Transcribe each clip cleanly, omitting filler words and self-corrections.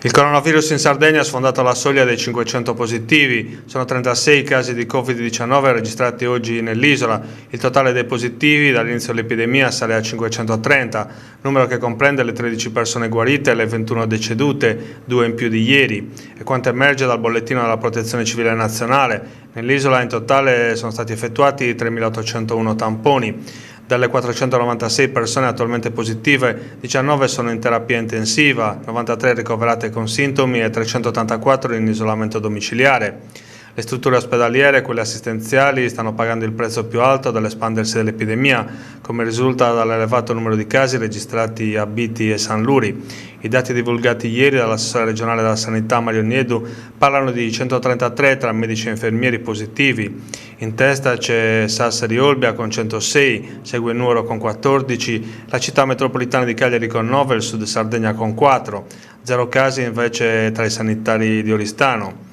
Il coronavirus in Sardegna ha sfondato la soglia dei 500 positivi, sono 36 casi di Covid-19 registrati oggi nell'isola, il totale dei positivi dall'inizio dell'epidemia sale a 530, numero che comprende le 13 persone guarite e le 21 decedute, 2 in più di ieri, e quanto emerge dal bollettino della Protezione Civile Nazionale. Nell'isola in totale sono stati effettuati 3.801 tamponi. Dalle 496 persone attualmente positive, 19 sono in terapia intensiva, 93 ricoverate con sintomi e 384 in isolamento domiciliare. Le strutture ospedaliere e quelle assistenziali stanno pagando il prezzo più alto dall'espandersi dell'epidemia, come risulta dall'elevato numero di casi registrati a Biti e San Luri. I dati divulgati ieri dall'assessore regionale della sanità Mario Niedu parlano di 133 tra medici e infermieri positivi. In testa c'è Sassari Olbia con 106, segue Nuoro con 14, la città metropolitana di Cagliari con 9 e il sud Sardegna con 4. 0 casi invece tra i sanitari di Oristano.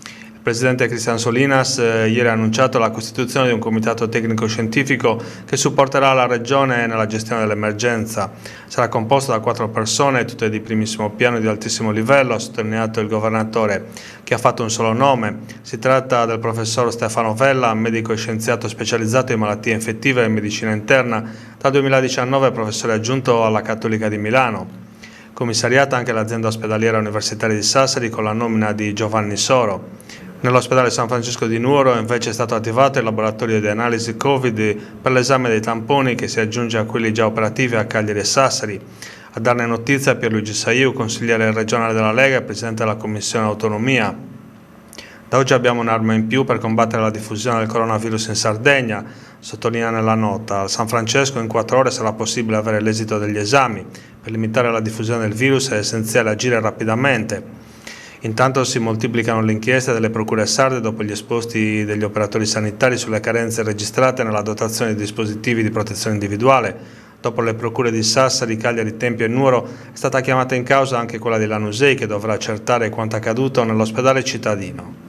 Il presidente Cristian Solinas ieri ha annunciato la costituzione di un comitato tecnico-scientifico che supporterà la Regione nella gestione dell'emergenza. Sarà composto da 4 persone, tutte di primissimo piano e di altissimo livello, ha sottolineato il governatore, che ha fatto un solo nome. Si tratta del professor Stefano Vella, medico e scienziato specializzato in malattie infettive e medicina interna, dal 2019 professore aggiunto alla Cattolica di Milano. Commissariata anche l'azienda ospedaliera universitaria di Sassari con la nomina di Giovanni Soro. Nell'ospedale San Francesco di Nuoro invece è stato attivato il laboratorio di analisi Covid per l'esame dei tamponi che si aggiunge a quelli già operativi a Cagliari e Sassari. A darne notizia Pierluigi Saiu, consigliere regionale della Lega e presidente della Commissione Autonomia. Da oggi abbiamo un'arma in più per combattere la diffusione del coronavirus in Sardegna, sottolinea nella nota. A San Francesco in 4 ore sarà possibile avere l'esito degli esami. Per limitare la diffusione del virus è essenziale agire rapidamente. Intanto si moltiplicano le inchieste delle procure sarde dopo gli esposti degli operatori sanitari sulle carenze registrate nella dotazione di dispositivi di protezione individuale. Dopo le procure di Sassari, Cagliari, Tempio e Nuoro è stata chiamata in causa anche quella di Lanusei, che dovrà accertare quanto accaduto nell'ospedale cittadino.